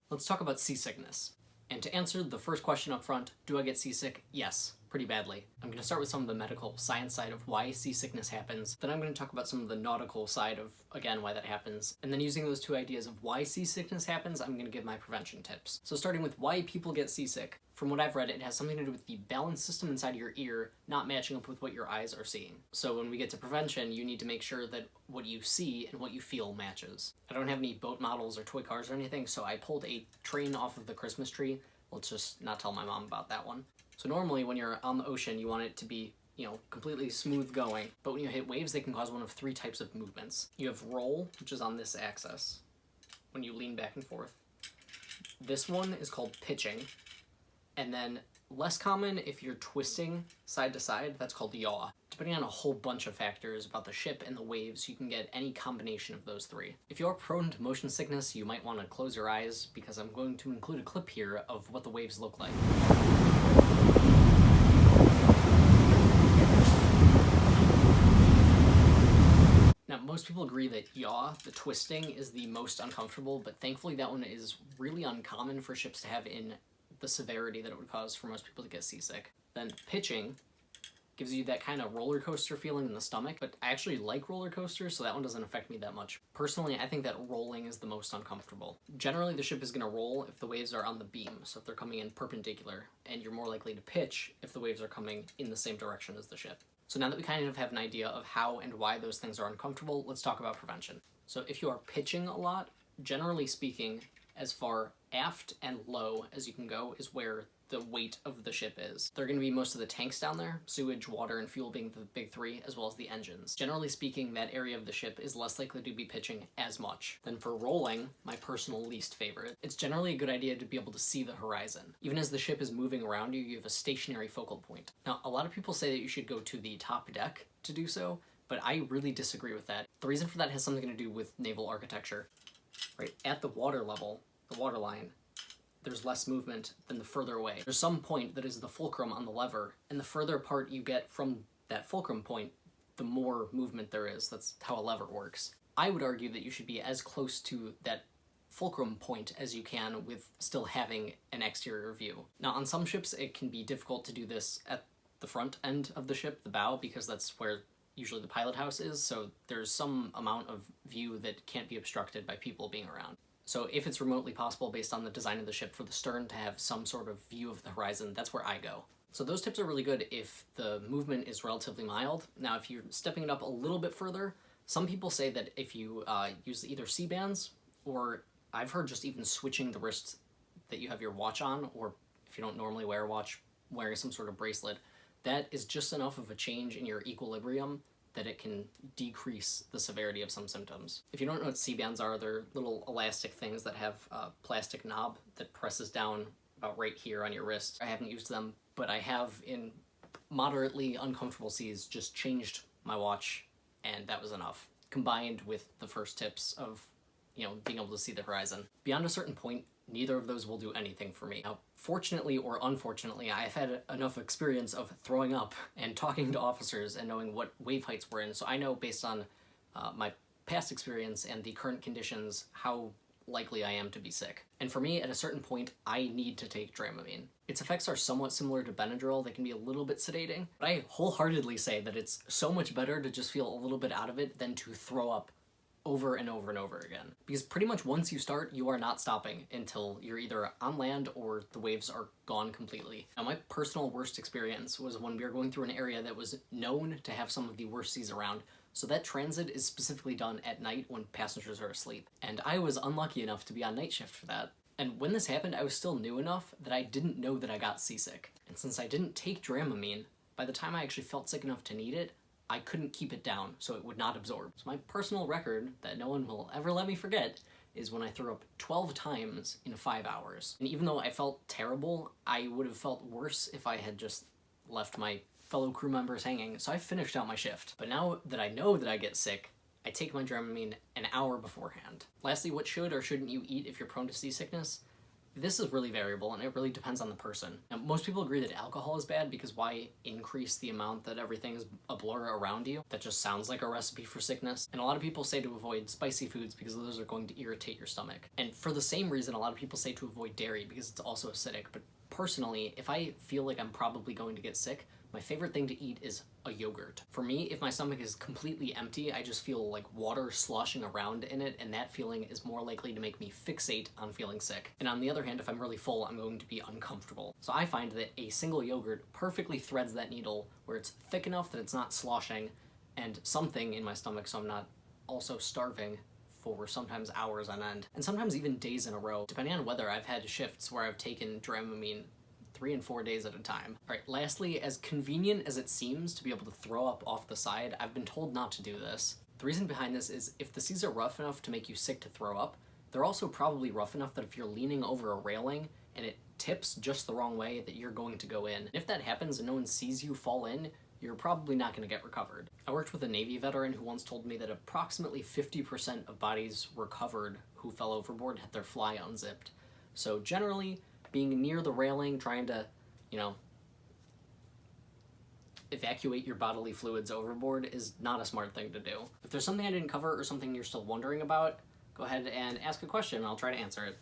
Let's talk about seasickness. And to answer the first question up front, do I get seasick? Yes, pretty badly. I'm going to start with some of the medical science side of why seasickness happens. Then I'm going to talk about some of the nautical side of, again, why that happens. And then using those two ideas of why seasickness happens, I'm going to give my prevention tips. So starting with why people get seasick. From what I've read, it has something to do with the balance system inside your ear not matching up with what your eyes are seeing. So when we get to prevention, you need to make sure that what you see and what you feel matches. I don't have any boat models or toy cars or anything, so I pulled a train off of the Christmas tree. Let's just not tell my mom about that one. So normally when you're on the ocean, you want it to be, completely smooth going. But when you hit waves, they can cause one of three types of movements. You have roll, which is on this axis, when you lean back and forth. This one is called pitching. And then less common if you're twisting side to side, that's called yaw. Depending on a whole bunch of factors about the ship and the waves, you can get any combination of those three. If you're prone to motion sickness, you might want to close your eyes because I'm going to include a clip here of what the waves look like. Now, most people agree that yaw, the twisting, is the most uncomfortable, but thankfully that one is really uncommon for ships to have in the severity that it would cause for most people to get seasick. Then pitching gives you that kind of roller coaster feeling in the stomach, but I actually like roller coasters, so that one doesn't affect me that much. Personally, I think that rolling is the most uncomfortable. Generally, the ship is going to roll if the waves are on the beam, so if they're coming in perpendicular, and you're more likely to pitch if the waves are coming in the same direction as the ship. So now that we kind of have an idea of how and why those things are uncomfortable, let's talk about prevention. So if you are pitching a lot, generally speaking, as far aft and low as you can go is where the weight of the ship is. They're going to be most of the tanks down there, sewage, water, and fuel being the big three, as well as the engines. Generally speaking, that area of the ship is less likely to be pitching as much. Then for rolling, my personal least favorite, it's generally a good idea to be able to see the horizon. Even as the ship is moving around you, you have a stationary focal point. Now, a lot of people say that you should go to the top deck to do so, but I really disagree with that. The reason for that has something to do with naval architecture. Right at the water level, the water line, there's less movement than the further away. There's some point that is the fulcrum on the lever, and the further apart you get from that fulcrum point, the more movement there is. That's how a lever works. I would argue that you should be as close to that fulcrum point as you can with still having an exterior view. Now, on some ships, it can be difficult to do this at the front end of the ship, the bow, because that's where usually the pilot house is, so there's some amount of view that can't be obstructed by people being around. So if it's remotely possible based on the design of the ship for the stern to have some sort of view of the horizon, that's where I go. So those tips are really good if the movement is relatively mild. Now, if you're stepping it up a little bit further, some people say that if you use either C-bands, or I've heard just even switching the wrist that you have your watch on, or if you don't normally wear a watch, wearing some sort of bracelet, that is just enough of a change in your equilibrium that it can decrease the severity of some symptoms. If you don't know what C-bands are, they're little elastic things that have a plastic knob that presses down about right here on your wrist. I haven't used them, but I have in moderately uncomfortable seas just changed my watch, and that was enough. Combined with the first tips of, being able to see the horizon. Beyond a certain point, neither of those will do anything for me. Now, fortunately or unfortunately, I've had enough experience of throwing up and talking to officers and knowing what wave heights we're in, so I know based on my past experience and the current conditions how likely I am to be sick. And for me, at a certain point, I need to take Dramamine. Its effects are somewhat similar to Benadryl. They can be a little bit sedating, but I wholeheartedly say that it's so much better to just feel a little bit out of it than to throw up over and over and over again. Because pretty much once you start, you are not stopping until you're either on land or the waves are gone completely. Now, my personal worst experience was when we were going through an area that was known to have some of the worst seas around. So that transit is specifically done at night when passengers are asleep. And I was unlucky enough to be on night shift for that. And when this happened, I was still new enough that I didn't know that I got seasick. And since I didn't take Dramamine, by the time I actually felt sick enough to need it, I couldn't keep it down, so it would not absorb. So my personal record, that no one will ever let me forget, is when I threw up 12 times in 5 hours. And even though I felt terrible, I would have felt worse if I had just left my fellow crew members hanging, so I finished out my shift. But now that I know that I get sick, I take my Dramamine an hour beforehand. Lastly, what should or shouldn't you eat if you're prone to seasickness? This is really variable and it really depends on the person. Now, most people agree that alcohol is bad because why increase the amount that everything is a blur around you? That just sounds like a recipe for sickness. And a lot of people say to avoid spicy foods because those are going to irritate your stomach. And for the same reason, a lot of people say to avoid dairy because it's also acidic. But personally, if I feel like I'm probably going to get sick, my favorite thing to eat is a yogurt. For me, if my stomach is completely empty, I just feel like water sloshing around in it, and that feeling is more likely to make me fixate on feeling sick. And on the other hand, if I'm really full, I'm going to be uncomfortable. So I find that a single yogurt perfectly threads that needle where it's thick enough that it's not sloshing, and something in my stomach so I'm not also starving for sometimes hours on end, and sometimes even days in a row. Depending on weather, I've had shifts where I've taken Dramamine 3 and 4 days at a time. All right, lastly, as convenient as it seems to be able to throw up off the side, I've been told not to do this. The reason behind this is if the seas are rough enough to make you sick to throw up, they're also probably rough enough that if you're leaning over a railing and it tips just the wrong way, that you're going to go in. And if that happens and no one sees you fall in, you're probably not going to get recovered. I worked with a Navy veteran who once told me that approximately 50% of bodies recovered who fell overboard had their fly unzipped. So generally, being near the railing, trying to, evacuate your bodily fluids overboard is not a smart thing to do. If there's something I didn't cover or something you're still wondering about, go ahead and ask a question and I'll try to answer it.